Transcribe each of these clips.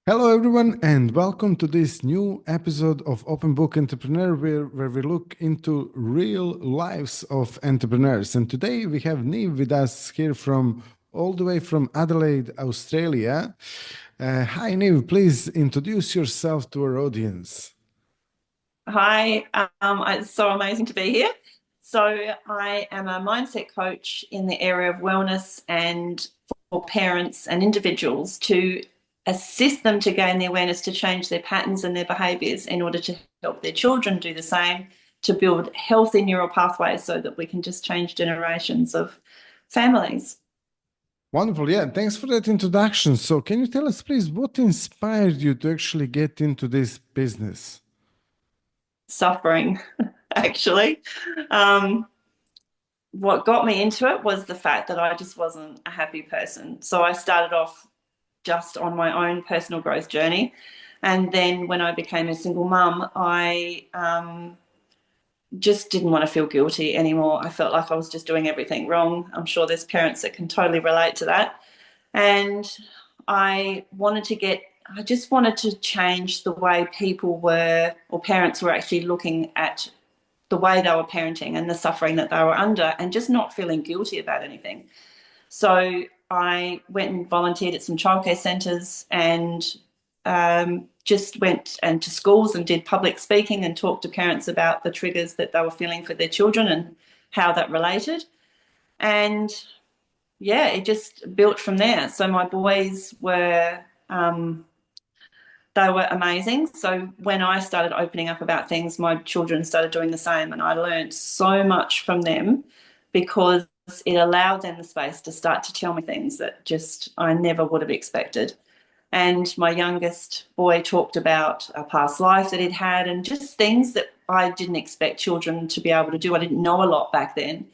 Hello, everyone, and welcome to this new episode of Open Book Entrepreneur, where we look into real lives of entrepreneurs. And today we have Neve with us here from all the way from Adelaide, Australia. Hi, Neve, please introduce yourself to our audience. Hi, it's so amazing to be here. So, I am a mindset coach in the area of wellness and for parents and individuals to assist them to gain the awareness to change their patterns and their behaviors in order to help their children do the same, to build healthy neural pathways so that we can just change generations of families. Wonderful. Yeah, thanks for that introduction. So, can you tell us, please, what inspired you to actually get into this business? Suffering, actually. Um, what got me into it was the fact that I just wasn't a happy person. So I started off just on my own personal growth journey. And then when I became a single mum, I just didn't want to feel guilty anymore. I felt like I was just doing everything wrong. I'm sure there's parents that can totally relate to that. And I just wanted to change the way people were, or parents were actually looking at the way they were parenting and the suffering that they were under and just not feeling guilty about anything. So I went and volunteered at some childcare centres and just went and to schools and did public speaking and talked to parents about the triggers that they were feeling for their children and how that related. And yeah, it just built from there. So my boys were they were amazing. So when I started opening up about things, my children started doing the same, and I learned so much from them because it allowed them the space to start to tell me things that just I never would have expected. And my youngest boy talked about a past life that he'd had and just things that I didn't expect children to be able to do. I didn't know a lot back then,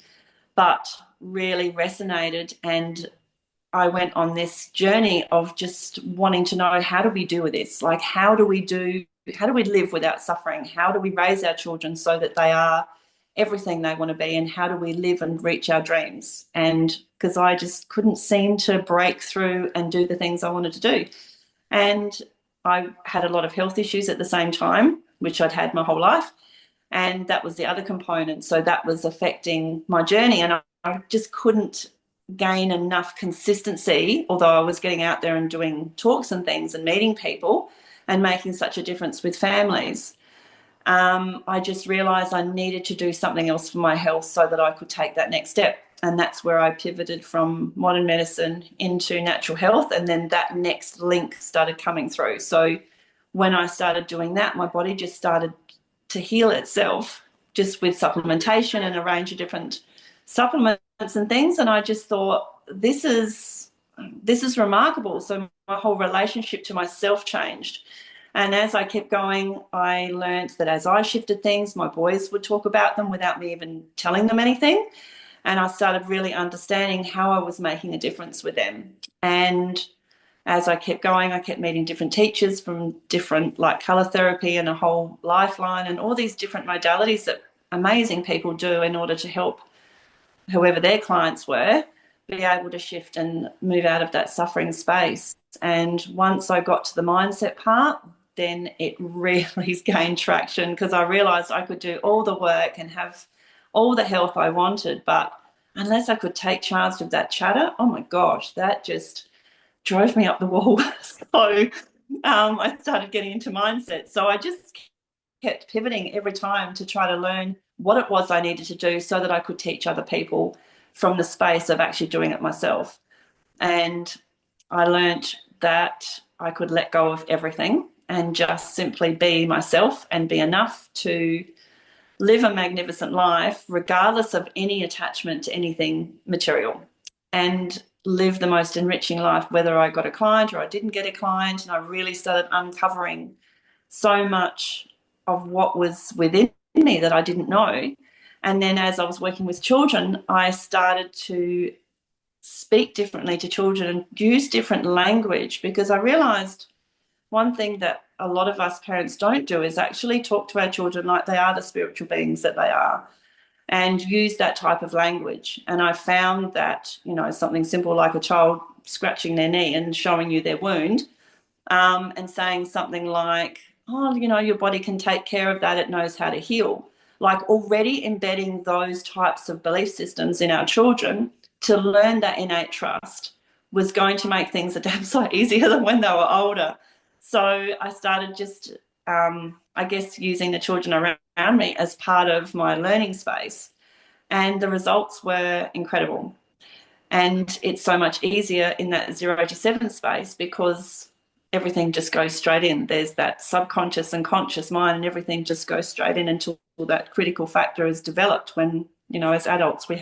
but really resonated. And I went on this journey of just wanting to know, how do we do with this? Like, how do we live without suffering? How do we raise our children so that they are everything they want to be? And how do we live and reach our dreams? And because I just couldn't seem to break through and do the things I wanted to do. And I had a lot of health issues at the same time, which I'd had my whole life. And that was the other component. So that was affecting my journey. And I just couldn't gain enough consistency, although I was getting out there and doing talks and things and meeting people and making such a difference with families. I just realized I needed to do something else for my health so that I could take that next step. And that's where I pivoted from modern medicine into natural health. And then that next link started coming through. So when I started doing that, my body just started to heal itself just with supplementation and a range of different supplements and things. And I just thought, this is remarkable. So my whole relationship to myself changed. And as I kept going, I learned that as I shifted things, my boys would talk about them without me even telling them anything. And I started really understanding how I was making a difference with them. And as I kept going, I kept meeting different teachers from different, like color therapy and a whole lifeline and all these different modalities that amazing people do in order to help whoever their clients were be able to shift and move out of that suffering space. And once I got to the mindset part, then it really gained traction because I realized I could do all the work and have all the health I wanted, but unless I could take charge of that chatter, oh my gosh, that just drove me up the wall. So I started getting into mindset. So I just kept pivoting every time to try to learn what it was I needed to do so that I could teach other people from the space of actually doing it myself. And I learned that I could let go of everything and just simply be myself and be enough to live a magnificent life, regardless of any attachment to anything material, and live the most enriching life, whether I got a client or I didn't get a client. And I really started uncovering so much of what was within me that I didn't know. And then as I was working with children, I started to speak differently to children and use different language because I realized one thing that a lot of us parents don't do is actually talk to our children like they are the spiritual beings that they are and use that type of language. And I found that, something simple like a child scratching their knee and showing you their wound, and saying something like, oh, you know, your body can take care of that, it knows how to heal. Like already embedding those types of belief systems in our children to learn that innate trust was going to make things a damn sight easier than when they were older. So I started just, I guess, using the children around me as part of my learning space. And the results were incredible. And it's so much easier in that 0 to 7 space because everything just goes straight in. There's that subconscious and conscious mind, and everything just goes straight in until that critical factor is developed. When, you know, as adults, we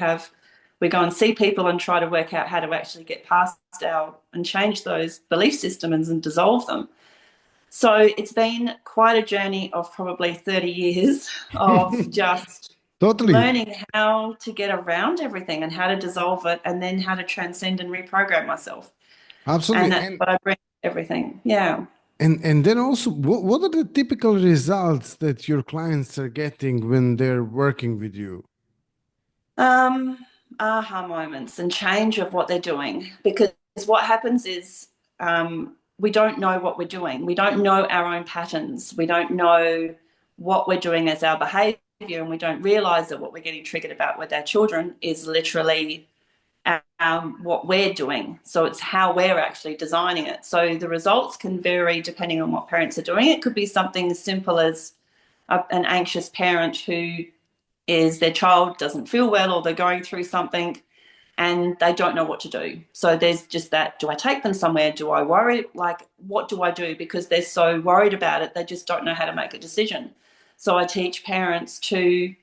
go and see people and try to work out how to actually get past our and change those belief systems and dissolve them. So it's been quite a journey of probably 30 years of just Totally. learning how to get around everything and how to dissolve it and then how to transcend and reprogram myself. And Absolutely. that's what I bring to everything. Yeah. And then also, what are the typical results that your clients are getting when they're working with you? Um, Aha moments and change of what they're doing. Because what happens is we don't know what we're doing. We don't know our own patterns. We don't know what we're doing as our behavior, and we don't realize that what we're getting triggered about with our children is literally what we're doing. So it's how we're actually designing it. So the results can vary depending on what parents are doing. It could be something as simple as an anxious parent who is their child doesn't feel well or they're going through something and they don't know what to do. So there's just that, do I take them somewhere? Do I worry? Like, what do I do? Because they're so worried about it, they just don't know how to make a decision. So I teach parents to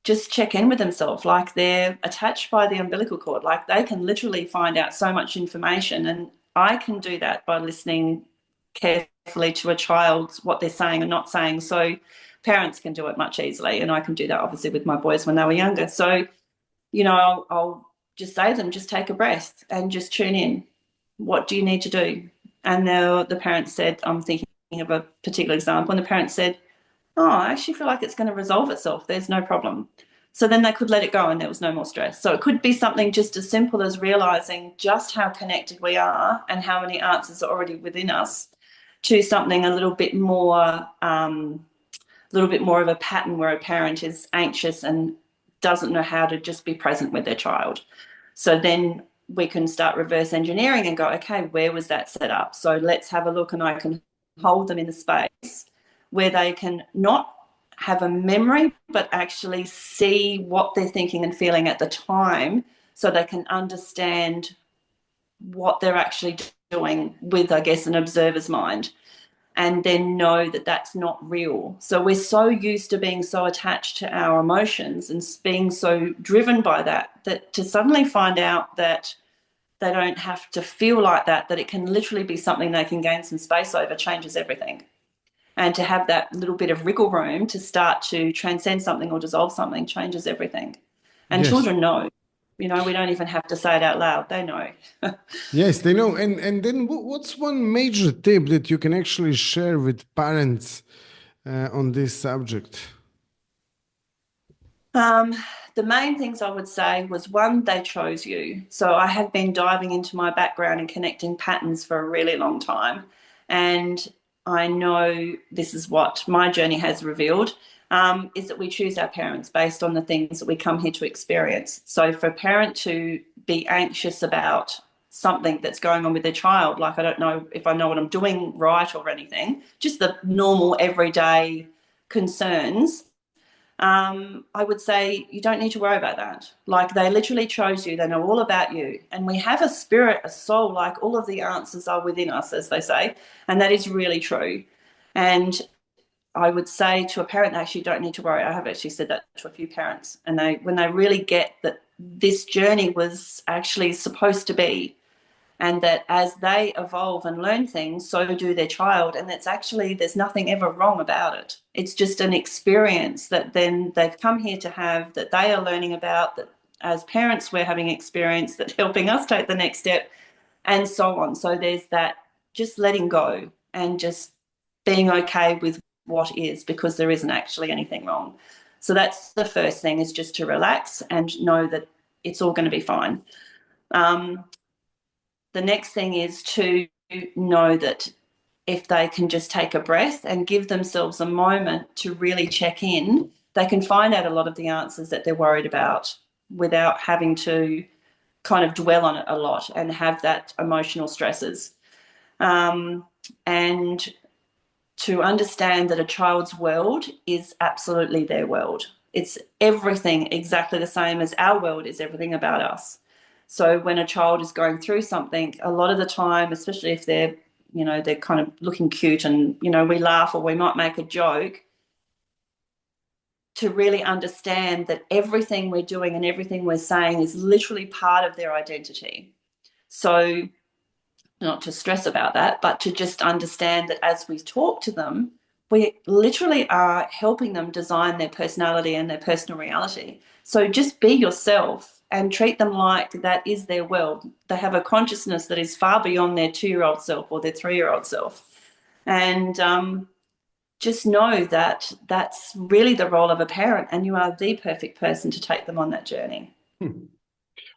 just check in with themselves, like they're attached by the umbilical cord, like they can literally find out so much information. And I can do that by listening carefully to a child, what they're saying and not saying. So parents can do it much easily, and I can do that obviously with my boys when they were younger. So, you know, I'll just say to them, just take a breath and just tune in. What do you need to do? And the parent said, I'm thinking of a particular example, and the parent said, oh, I actually feel like it's going to resolve itself. There's no problem. So then they could let it go and there was no more stress. So it could be something just as simple as realizing just how connected we are and how many answers are already within us, to something a little bit more of a pattern where a parent is anxious and doesn't know how to just be present with their child. So then we can start reverse engineering and go, okay, where was that set up? So let's have a look, and I can hold them in a space where they can not have a memory, but actually see what they're thinking and feeling at the time so they can understand what they're actually doing with, I guess, an observer's mind, and then know that that's not real. So we're so used to being so attached to our emotions and being so driven by that, that to suddenly find out that they don't have to feel like that, that it can literally be something they can gain some space over, changes everything. And to have that little bit of wriggle room to start to transcend something or dissolve something changes everything. And Yes. children know, you know, we don't even have to say it out loud. They know. Yes, they know. And then what's one major tip that you can actually share with parents on this subject? Um, the main things I would say was, one, they chose you. So I have been diving into my background and connecting patterns for a really long time. And I know this is what my journey has revealed, is that we choose our parents based on the things that we come here to experience. So for a parent to be anxious about something that's going on with their child, like I don't know if I know what I'm doing right or anything, just the normal everyday concerns, I would say you don't need to worry about that. Like, they literally chose you, they know all about you. And we have a spirit, a soul, like all of the answers are within us, as they say. And that is really true. And I would say to a parent, they actually don't need to worry. I have actually said that to a few parents. And when they really get that this journey was actually supposed to be, and that as they evolve and learn things, so do their child. And it's actually, there's nothing ever wrong about it. It's just an experience that then they've come here to have, that they are learning about, that as parents we're having experience that's helping us take the next step, and so on. So there's that, just letting go and just being okay with what is, because there isn't actually anything wrong. So that's the first thing, is just to relax and know that it's all going to be fine. Um, the next thing is to know that if they can just take a breath and give themselves a moment to really check in, they can find out a lot of the answers that they're worried about without having to kind of dwell on it a lot and have that emotional stresses. And to understand that a child's world is absolutely their world. It's everything exactly the same as our world is everything about us. So when a child is going through something, a lot of the time, especially if they're, they're kind of looking cute and, we laugh or we might make a joke, to really understand that everything we're doing and everything we're saying is literally part of their identity. So not to stress about that, but to just understand that as we talk to them, we literally are helping them design their personality and their personal reality. So just be yourself and treat them like that is their world. They have a consciousness that is far beyond their 2-year-old self or their 3-year-old self. And just know that that's really the role of a parent, and you are the perfect person to take them on that journey.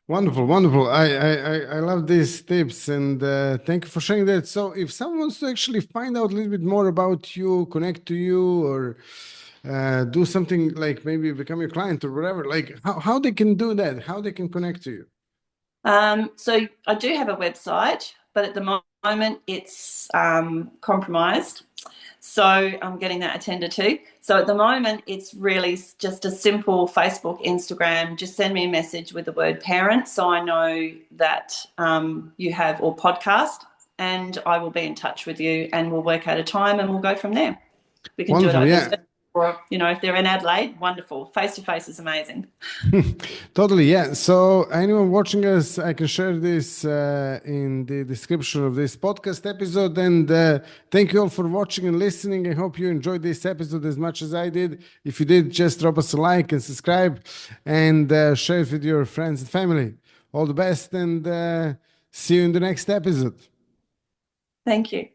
Wonderful, wonderful. I love these tips, and thank you for sharing that. So, if someone wants to actually find out a little bit more about you, connect to you, or do something like maybe become your client or whatever, like how they can do that, how they can connect to you. So I do have a website, but at the moment it's compromised. So I'm getting that attended to. So at the moment, it's really just a simple Facebook, Instagram. Just send me a message with the word parent so I know that you have, or podcast, and I will be in touch with you and we'll work out a time and we'll go from there. We can do it Wonderful, over yeah. Zoom or, if they're in Adelaide, wonderful. Face to face is amazing. Totally, yeah. So, anyone watching us, I can share this in the description of this podcast episode. And thank you all for watching and listening. I hope you enjoyed this episode as much as I did. If you did, just drop us a like and subscribe and share it with your friends and family. All the best, and see you in the next episode. Thank you.